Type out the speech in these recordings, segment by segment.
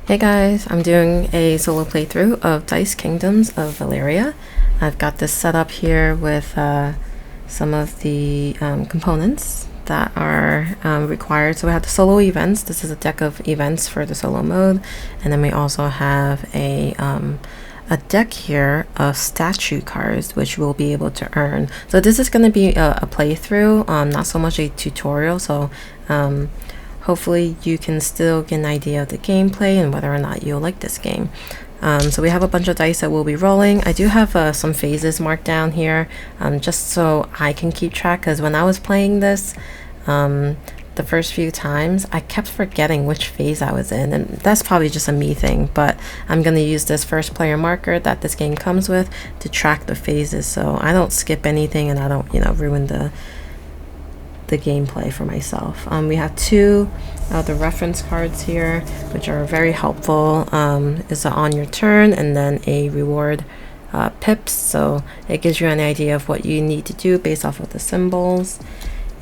Hey guys, I'm doing a solo playthrough of Dice Kingdoms of Valeria. I've got this set up here with some of the components that are required. So we have the solo events. This is a deck of events for the solo mode. And then we also have a deck here of statue cards, which we'll be able to earn. So this is going to be a playthrough, not so much a tutorial. So hopefully you can still get an idea of the gameplay and whether or not you'll like this game. So we have a bunch of dice that we'll be rolling. I do have some phases marked down here, just so I can keep track, because when I was playing this the first few times, I kept forgetting which phase I was in, and that's probably just a me thing, but I'm going to use this first player marker that this game comes with to track the phases, so I don't skip anything and I don't, ruin the gameplay for myself. We have two of the reference cards here, which are very helpful. Is on your turn, and then a reward pips, so it gives you an idea of what you need to do based off of the symbols.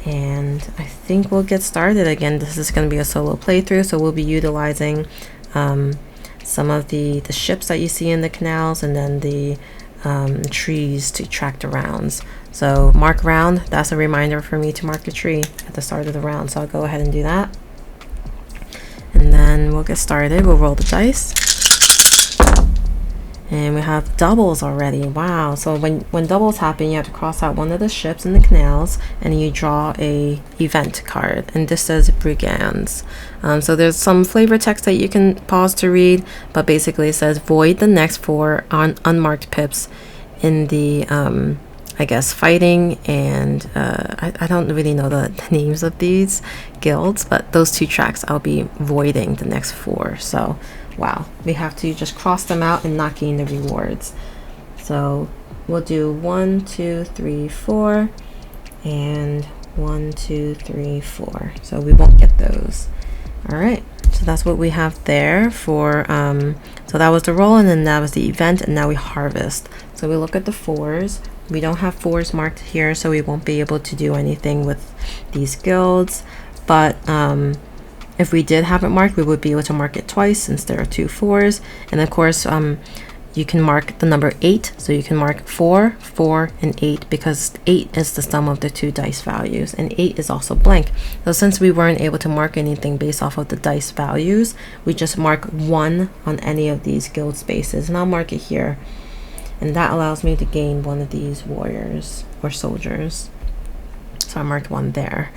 And I think we'll get started. Again, this is going to be a solo playthrough, so we'll be utilizing some of the ships that you see in the canals, and then the trees to track the rounds. So mark round, that's a reminder for me to mark a tree at the start of the round, so I'll go ahead and do that, and then we'll get started. We'll roll the dice, and we have doubles already. Wow. So when doubles happen, you have to cross out one of the ships in the canals and you draw a event card, and this says brigands. So there's some flavor text that you can pause to read, but basically it says void the next 4 unmarked pips in the I guess fighting, and I don't really know the names of these guilds, but those 2 tracks I'll be voiding the next 4. So wow, we have to just cross them out and not gain the rewards. So we'll do 1, 2, 3, 4, and 1, 2, 3, 4. So we won't get those. All right, so that's what we have there for so that was the roll, and then that was the event, and now we harvest. So we look at the 4s. We don't have 4s marked here, so we won't be able to do anything with these guilds, but if we did have it marked, we would be able to mark it twice since there are 2 4s. And of course you can mark the number 8, so you can mark 4, 4, and 8, because 8 is the sum of the 2 dice values, and 8 is also blank. So since we weren't able to mark anything based off of the dice values, we just mark 1 on any of these guild spaces, and I'll mark it here, and that allows me to gain one of these warriors or soldiers. So I marked 1 there.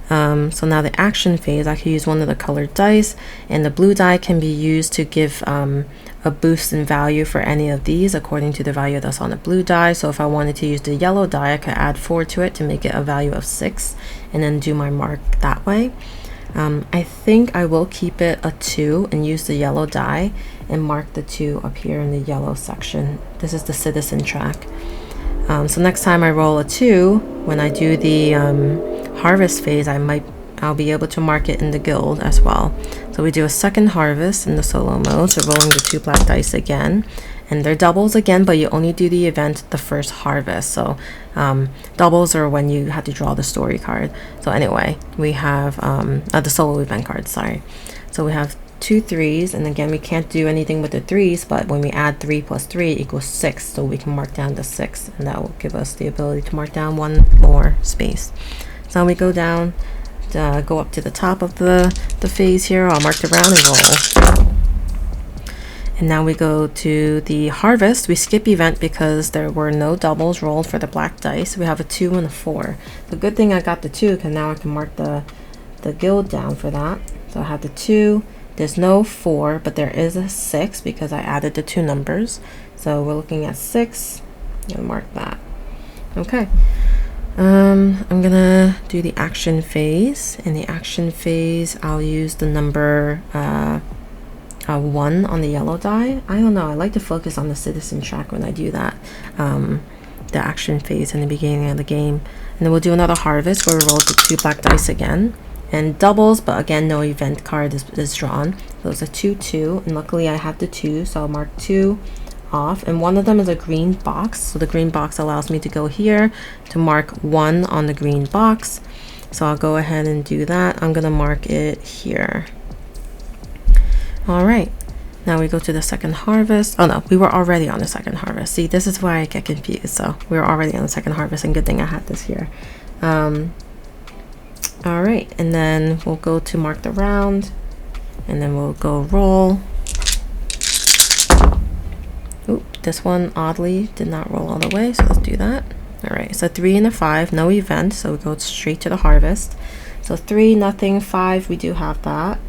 So now the action phase, I can use one of the colored dice, and the blue die can be used to give a boost in value for any of these according to the value that's on the blue die. So if I wanted to use the yellow die, I could add 4 to it to make it a value of 6, and then do my mark that way. I think I will keep it a 2 and use the yellow die and mark the 2 up here in the yellow section. This is the citizen track. So next time I roll a 2, when I do the harvest phase, I'll be able to mark it in the guild as well. So we do a second harvest in the solo mode, so rolling the 2 black dice again, and they're doubles again, but you only do the event the first harvest. So doubles are when you have to draw the story card. So anyway, we have the solo event card, sorry. So we have 2 3s, and again, we can't do anything with the 3s, but when we add 3 plus 3 equals 6, so we can mark down the 6, and that will give us the ability to mark down 1 more space. So we go down, go up to the top of the phase here. I'll mark the round and roll. And now we go to the harvest. We skip event because there were no doubles rolled for the black dice. We have a 2 and a 4. The good thing I got the 2, because now I can mark the guild down for that. So I have the 2. There's no 4, but there is a 6 because I added the 2 numbers. So we're looking at 6. I'll mark that. Okay. I'm gonna do the action phase. In the action phase, I'll use the number 1 on the yellow die. I don't know, I like to focus on the citizen track when I do that. The action phase in the beginning of the game. And then we'll do another harvest where we roll the 2 black dice again. And doubles, but again, no event card is drawn. So it's a 2, 2, and luckily I have the 2, so I'll mark 2 off, and one of them is a green box, so the green box allows me to go here to mark 1 on the green box. So I'll go ahead and do that. I'm gonna mark it here. All right, Now we go to the second harvest. Oh no, we were already on the second harvest. See, this is why I get confused. So we were already on the second harvest, and good thing I had this here. All right, and then we'll go to mark the round, and then we'll go roll. Oop, this one oddly did not roll all the way, so let's do that. All right, so 3 and a 5, no event, so we go straight to the harvest. So 3, nothing, 5, we do have that.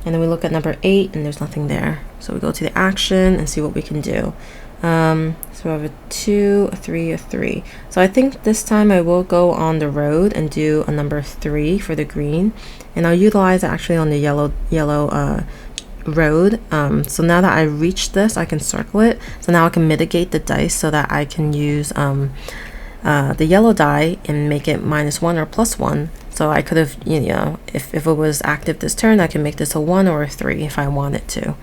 And then we look at number 8, and there's nothing there. So we go to the action and see what we can do. So we have a 2, a 3, a 3. So I think this time I will go on the road and do a number 3 for the green. And I'll utilize it actually on the yellow road. So now that I reached this, I can circle it. So now I can mitigate the dice so that I can use the yellow die and make it -1 or +1. So I could have, you know, if it was active this turn, I can make this a 1 or a 3 if I wanted to.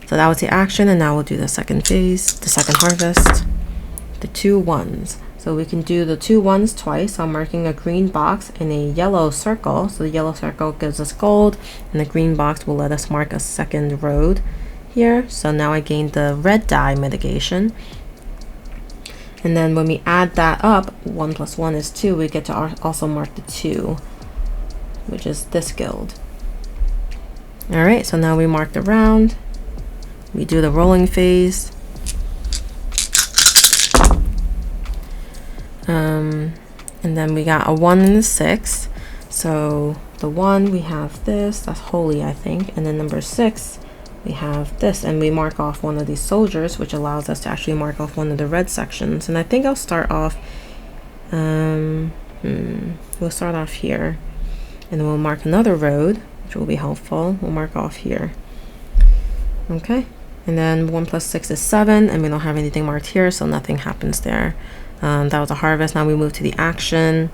So that was the action, and now we'll do the second phase, the second harvest, the 2 1s. So we can do the 2 1s twice. I'm marking a green box and a yellow circle. So the yellow circle gives us gold, and the green box will let us mark a second road here. So now I gained the red die mitigation. And then when we add that up, 1 + 1 is 2, we get to also mark the 2, which is this guild. All right, so now we mark the round. We do the rolling phase. And then we got a 1 and a 6. So the 1, we have this, that's holy, I think. And then number 6, we have this, and we mark off one of these soldiers, which allows us to actually mark off one of the red sections. And I think I'll start off, we'll start off here, and then we'll mark another road, which will be helpful. We'll mark off here. Okay, and then 1 + 6 is 7, and we don't have anything marked here, so nothing happens there. That was a harvest. Now we move to the action.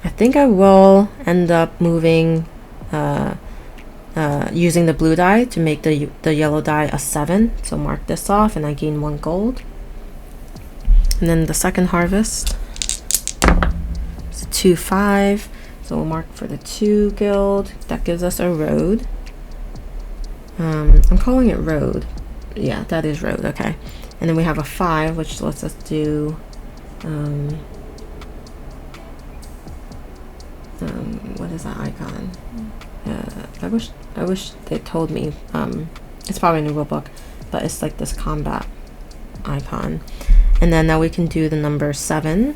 I think I will end up moving, using the blue die to make the yellow die a 7. So mark this off, and I gain 1 gold. And then the second harvest is 2 5. So we'll mark for the 2 guild. That gives us a road. I'm calling it road. Yeah, that is road. Okay. And then we have a 5, which lets us do what is that icon? I wish they told me. It's probably in the rule book, but it's like this combat icon. And then now we can do the number 7,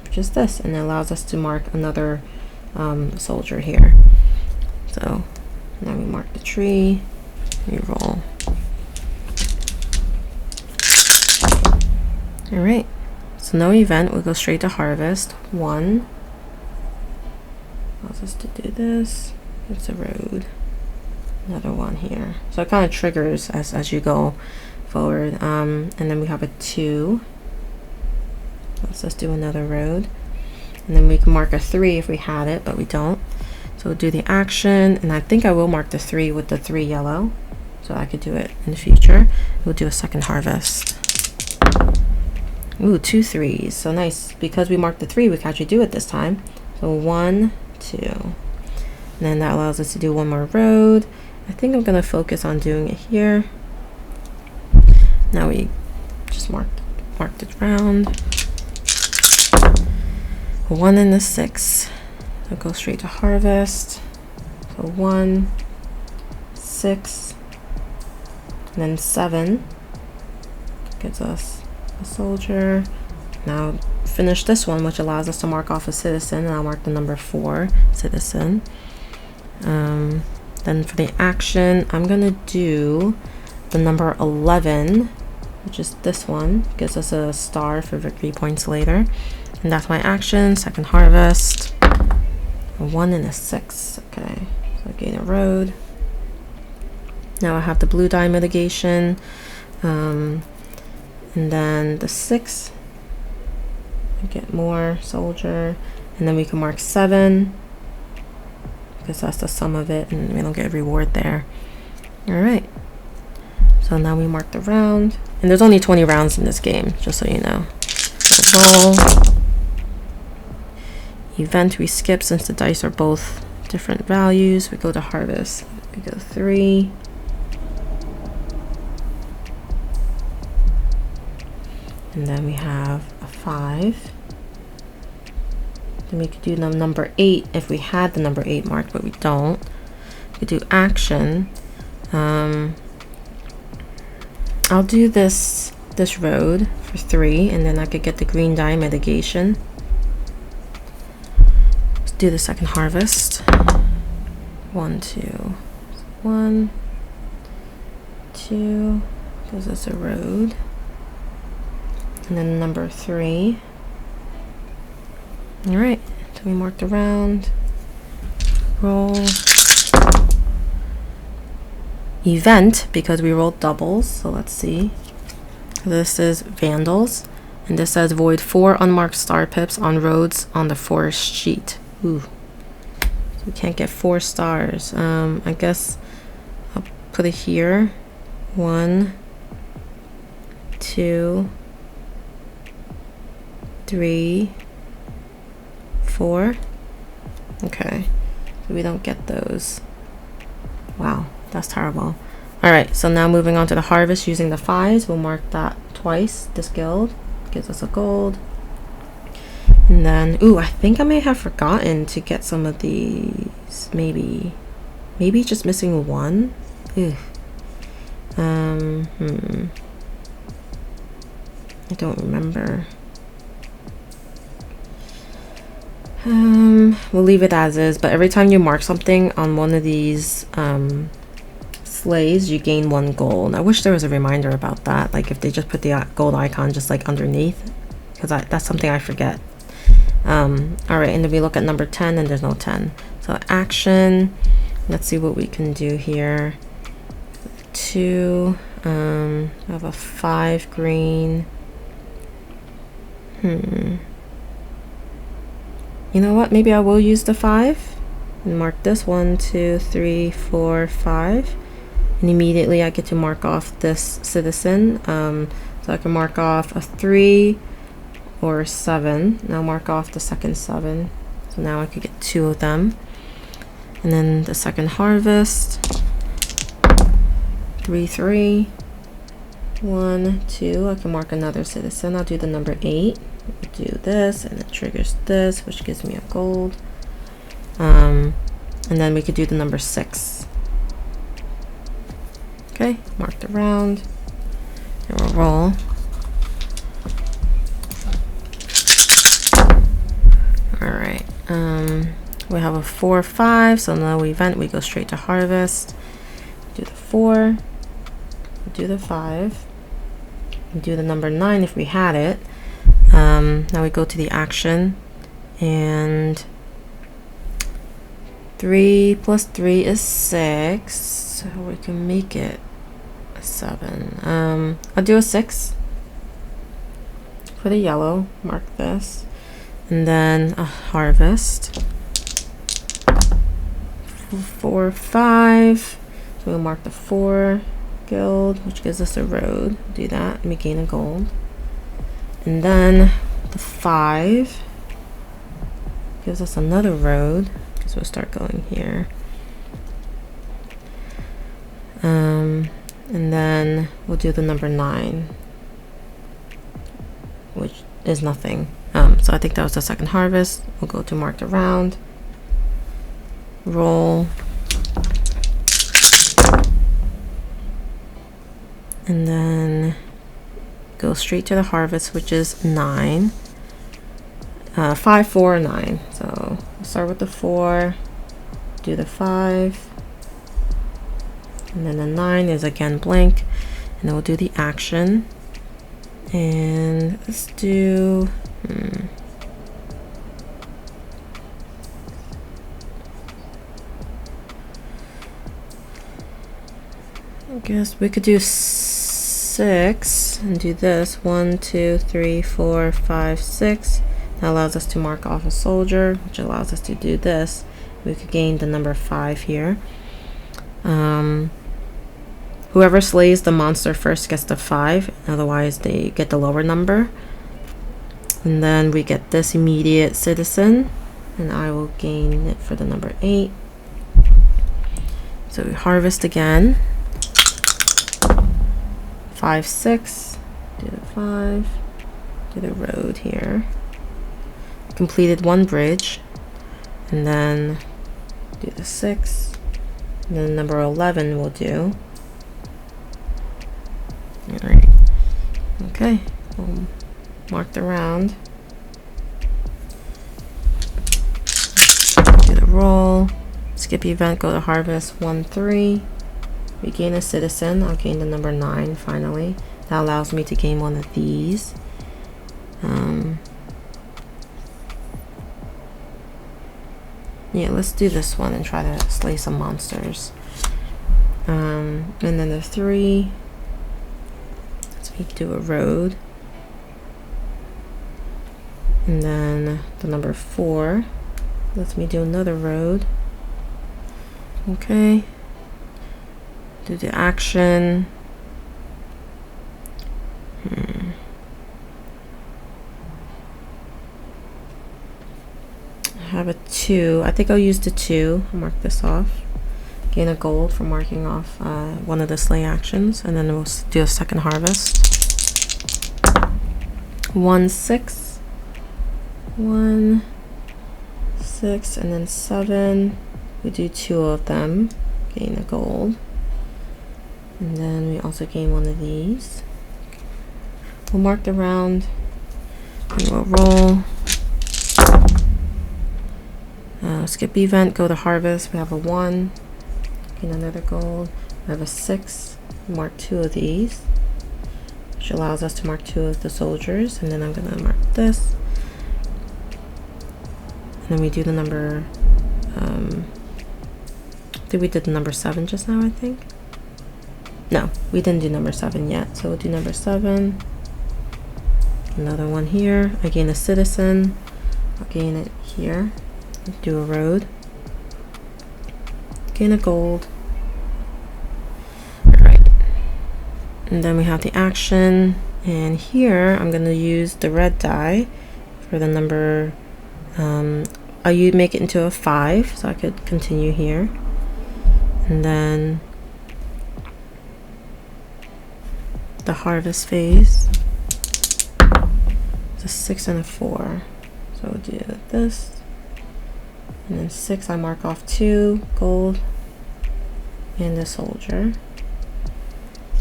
which is this, and it allows us to mark another soldier here. So now we mark the tree, we roll. All right, so no event, we'll go straight to harvest. 1 allows us to do this. It's a road. Another 1 here. So it kind of triggers as you go forward. And then we have a 2. Let's just do another road. And then we can mark a 3 if we had it, but we don't. So we'll do the action, and I think I will mark the 3 with the 3 yellow, so I could do it in the future. We'll do a second harvest. Ooh, 2 3s. So nice. Because we marked the 3, we can actually do it this time. So 1 2. And then that allows us to do 1 more road. I think I'm gonna focus on doing it here. Now we just mark the round. 1 and a 6. So go straight to harvest. So 1 6, and then 7 gives us a soldier. Now finish this one, which allows us to mark off a citizen, and I'll mark the number 4, citizen. Then for the action, I'm gonna do the number 11, which is this one. Gives us a star for victory points later. And that's my action. Second harvest. A 1 and a 6. Okay, so I gain a road. Now I have the blue die mitigation. And then the 6. I get more soldier. And then we can mark 7, because that's the sum of it, and we don't get a reward there. Alright. So now we mark the round. And there's only 20 rounds in this game, just so you know. Roll. Event we skip since the dice are both different values. We go to harvest. We go 3. And then we have a 5. Then we could do number 8 if we had the number 8 marked, but we don't. We could do action. I'll do this road for 3, and then I could get the green dye mitigation. Let's do the second harvest. 1, 2. 1, 2, because it's a road. And then number 3. All right, so we marked around. Roll. Event, because we rolled doubles, so let's see. This is vandals, and this says void 4 unmarked star pips on roads on the forest sheet. Ooh, so we can't get 4 stars. I guess I'll put it here. 1, 2, 3, 4. Okay, so we don't get those. Wow, that's terrible. All right, so now moving on to the harvest using the 5s. We'll mark that twice. This guild gives us a gold. And then, ooh, I think I may have forgotten to get some of these. Maybe just missing 1. Ugh. I don't remember. We'll leave it as is, but every time you mark something on one of these sleighs, you gain 1 gold. I wish there was a reminder about that, like if they just put the gold icon just like underneath, because that's something I forget. All right, and then we look at number 10, and there's no 10. So action, let's see what we can do here. 2, I have a 5 green. You know what? Maybe I will use the 5 and mark this 1, 2, 3, 4, 5. And immediately I get to mark off this citizen. So I can mark off a 3 or a 7. Now mark off the second 7. So now I could get 2 of them. And then the second harvest. 3, 3. 1, 2. I can mark another citizen. I'll do the number 8. Do this, and it triggers this, which gives me a gold. And then we could do the number 6. Okay, mark the round, and we'll roll. All right, we have a 4, 5, so no event, we go straight to harvest. Do the 4, do the 5, do the number 9 if we had it. Now we go to the action, and 3 plus 3 is 6, so we can make it a 7. I'll do a 6 for the yellow, mark this, and then a harvest. 4, 5, so we'll mark the 4 guild, which gives us a road. Do that, and we gain a gold. And then the 5 gives us another road, so we'll start going here. And then we'll do the number 9, which is nothing. So I think that was the second harvest. We'll go to mark the round, roll, and then go straight to the harvest, which is 9. 5, 4, 9. So we'll start with the 4, do the 5, and then the 9 is again blank, and then we'll do the action. And let's do I guess we could do 6 and do this. 1, 2, 3, 4, 5, 6. That allows us to mark off a soldier, which allows us to do this. We could gain the number 5 here. Whoever slays the monster first gets the 5, otherwise they get the lower number. And then we get this immediate citizen, and I will gain it for the number 8. So we harvest again. 5, 6, do the 5, do the road here. Completed one bridge, and then do the 6, and then number 11 we'll do. All right. Okay. We'll mark the round. Do the roll. Skip event. Go to harvest. 1, 3. Regain a citizen. I'll gain the number 9 finally. That allows me to gain one of these. Yeah, let's do this one and try to slay some monsters. And then the 3. Let's do a road. And then the number 4 lets me do another road. Okay. Do the action. I have a 2. I think I'll use the 2. Mark this off. Gain a gold for marking off one of the slay actions, and then we'll do a second harvest. 1, 6. 1, 6, and then 7. We do 2 of them. Gain a gold. And then we also gain one of these. We'll mark the round. And we'll roll. Skip event, go to harvest. We have a 1. Gain another gold. We have a 6. Mark 2 of these, which allows us to mark 2 of the soldiers. And then I'm gonna mark this. And then we do the number. I think we did the number 7 just now, I think. No, we didn't do number 7 yet, so we'll do number 7. Another one here. I gain a citizen. I'll gain it here. Do a road. Gain a gold. Alright. And then we have the action. And here I'm going to use the red die for the number. I'll make it into a 5, so I could continue here. And then the harvest phase. It's a 6 and a 4. So we'll do this. And then 6, I mark off 2 gold and a soldier.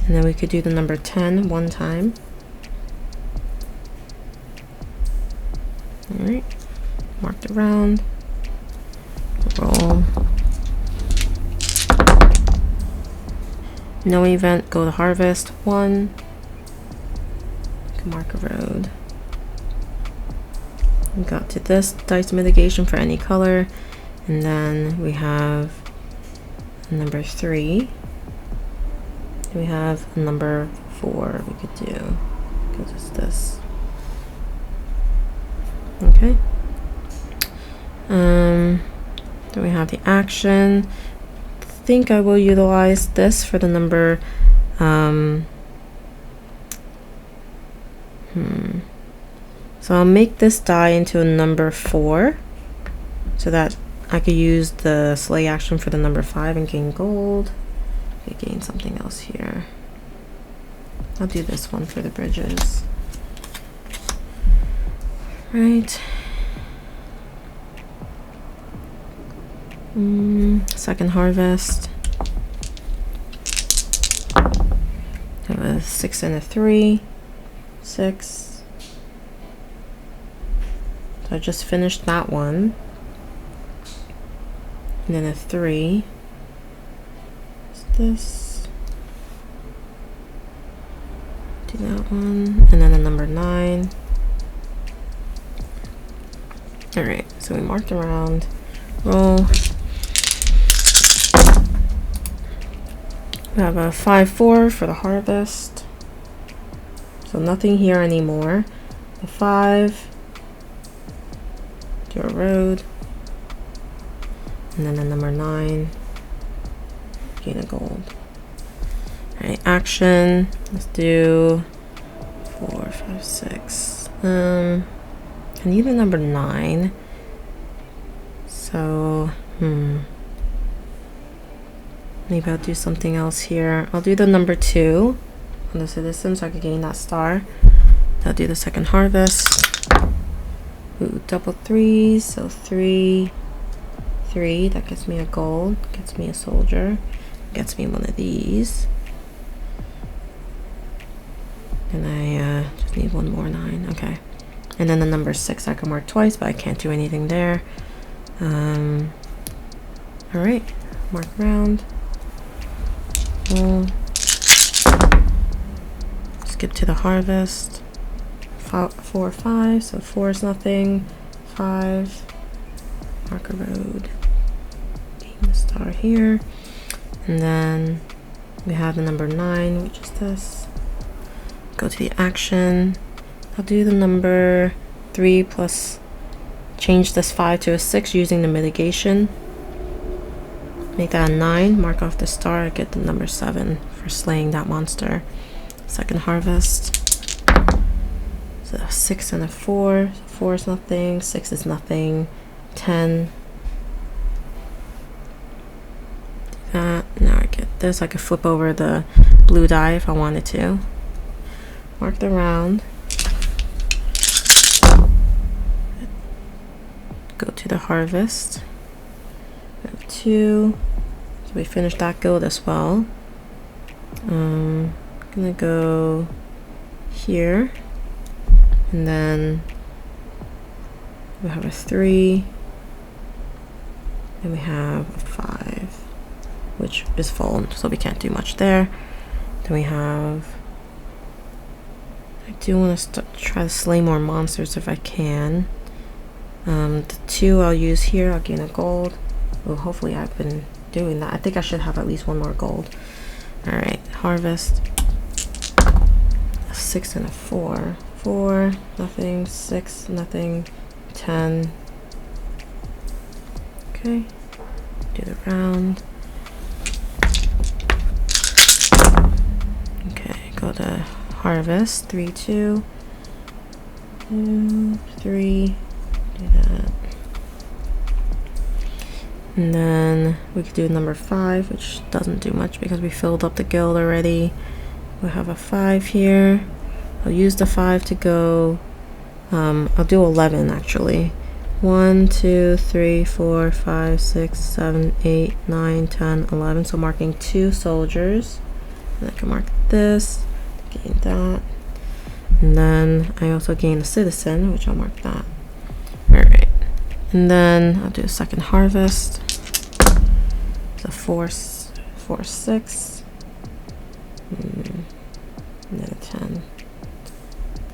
And then we could do the number 10 one time. Alright. Mark the round. Roll. No event, go to harvest. 1. Can mark a road. We got to this dice mitigation for any color, and then we have number 3. We have number 4 we could do, because it's this. Okay. Then we have the action. I think I will utilize this for the number So I'll make this die into a number 4 so that I could use the slay action for the number 5 and gain gold. I could gain something else here. I'll do this one for the bridges. Right. Second harvest. Have a 6 and a 3. 6. So I just finished that one. And then a 3. What's this? Do that one. And then a number 9. Alright, so we marked around. Roll. We have a 5-4 for the harvest. So nothing here anymore. The 5. Do a road. And then the number 9. Gain a gold. Alright, action. Let's do 4, 5, 6. I need a number 9. So, maybe I'll do something else here. I'll do the number 2 on the citizen so I can gain that star. I'll do the second harvest. Ooh, double threes, so 3, 3. That gets me a gold, gets me a soldier, gets me one of these. And I just need one more 9. Okay. And then the number 6 I can mark twice, but I can't do anything there. All right, mark round. Skip to the harvest. 4, 5, so 4 is nothing. 5, mark a road. Gain the star here. And then we have the number 9, which is this. Go to the action. I'll do the number 3 plus, change this 5 to a 6 using the mitigation. Make that a 9, mark off the star, get the number 7 for slaying that monster. Second harvest. So 6 and a 4. 4 is nothing, 6 is nothing. 10. Do that. Now I get this. I could flip over the blue die if I wanted to. Mark the round. Go to the harvest. We have 2. So we finished that guild as well. I'm gonna go here. And then we have a 3. And we have a 5, which is full, so we can't do much there. Then we have, I do want to try to slay more monsters if I can. The 2 I'll use here, I'll gain a gold. Well, hopefully I've been doing that. I think I should have at least one more gold. All right, harvest. A 6 and a 4. 4, nothing. 6, nothing. 10. Okay, do the round. Okay, go to harvest. 3, 2. 2, 3. Do that. And then we could do number 5, which doesn't do much because we filled up the guild already. We have a 5 here. I'll use the 5 to go. I'll do 11 actually. 1, 2, 3, 4, 5, 6, 7, 8, 9, 10, 11. So marking 2 soldiers. And I can mark this, gain that. And then I also gain a citizen, which I'll mark that. Alright. And then I'll do a second harvest. The 4, 6. And then a 10.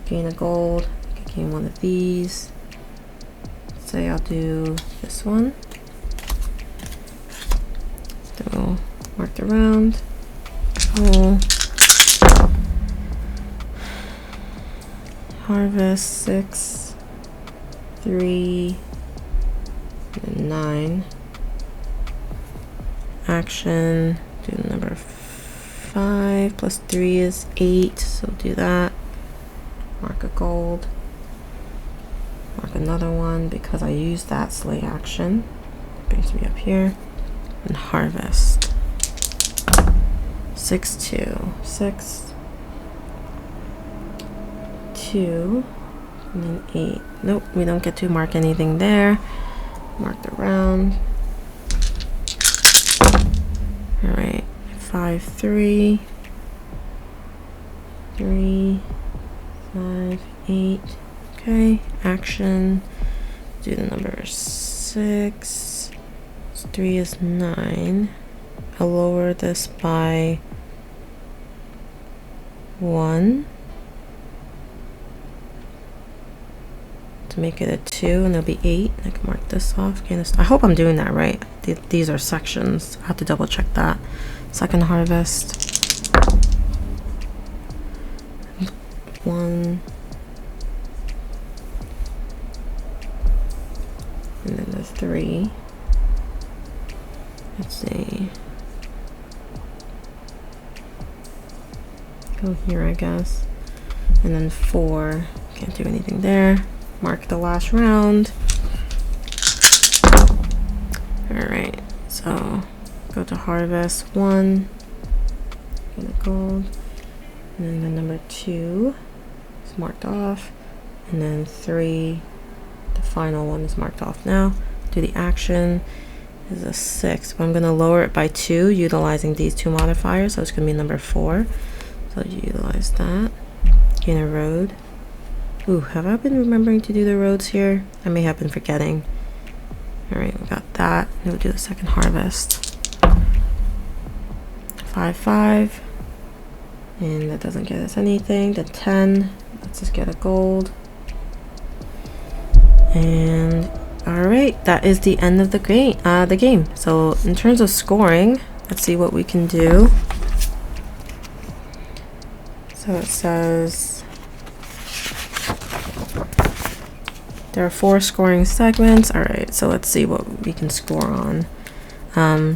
Gain a gold. Gain one of these. Say I'll do this one. So mark the round. Roll. Harvest 6, 3, and 9. Action. Do number 5 plus 3 is 8. So do that. Mark a gold. Mark another one because I used that slay action. Brings me up here. And harvest. 6, 2. 6, 2, and then 8. Nope, we don't get to mark anything there. Mark the round. Alright, 5, 3. 3, 5, 8. Okay, action. Do the number 6. 3 is 9. I'll lower this by 1 to make it a 2, and it'll be 8. I can mark this off. I hope I'm doing that right. These are sections. I have to double check that. Second harvest. 1. And then the 3. Let's see. Go here, I guess. And then 4. Can't do anything there. Mark the last round. Alright, so go to harvest 1. Get a gold. And then the number 2 is is marked off, and then 3, the final one is marked off now. Do the action is a 6, but I'm going to lower it by 2 utilizing these 2 modifiers, so it's going to be number 4. So utilize that. Gain a road. Ooh, have I been remembering to do the roads here? I may have been forgetting. Alright, we got that. We'll do the second harvest. 5, 5. And that doesn't get us anything. The 10. Let's just get a gold. And alright, that is the end of the game. So in terms of scoring, let's see what we can do. So it says there are 4 scoring segments. Alright, so let's see what we can score on.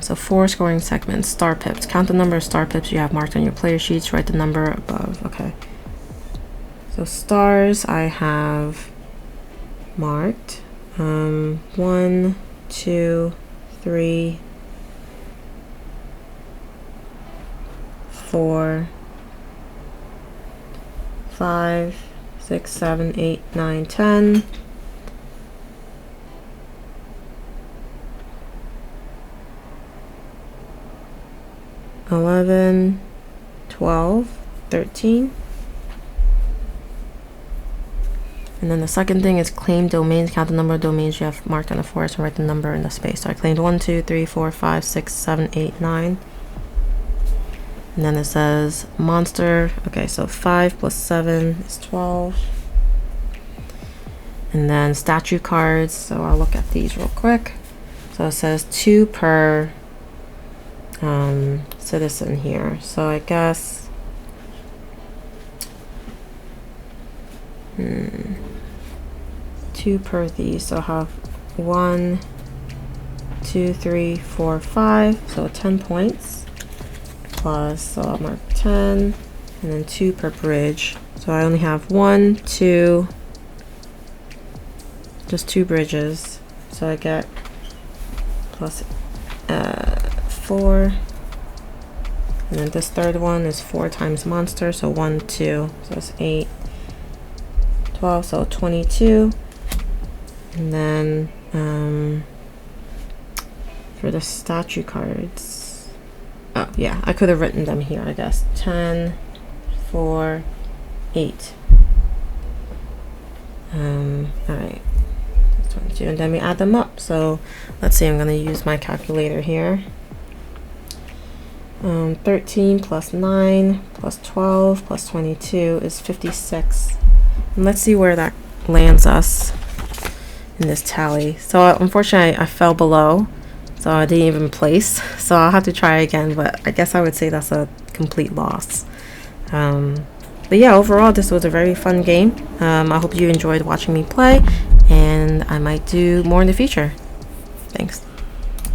So 4 scoring segments. Star pips. Count the number of star pips you have marked on your player sheets. Write the number above. Okay. So stars I have marked. 1, 2, 3, 4, 5, 6, 7, 8, 9, 10. 11, 12, 13. And then the second thing is claim domains. Count the number of domains you have marked on the forest and write the number in the space. So I claimed 1, 2, 3, 4, 5, 6, 7, 8, 9. And then it says monster. Okay, so 5 plus 7 is 12. And then statue cards. So I'll look at these real quick. So it says 2 per citizen here. So I guess 2 per these. So I'll have 1, 2, 3, 4, 5. So 10 points. Plus, so I'll mark 10, and then 2 per bridge. So I only have 1, 2, just 2 bridges. So I get plus 4, and then this third one is 4 times monster, so 1, 2, so it's 8, 12, so 22. And then for the statue cards, oh yeah, I could have written them here, I guess. 10, 4, 8. Alright, 22, and then we add them up. So let's see, I'm going to use my calculator here. 13 plus 9 plus 12 plus 22 is 56. And let's see where that lands us in this tally. So unfortunately I fell below, so I didn't even place. So I'll have to try again, but I guess I would say that's a complete loss. But yeah, overall this was a very fun game. I hope you enjoyed watching me play, and I might do more in the future. Thanks.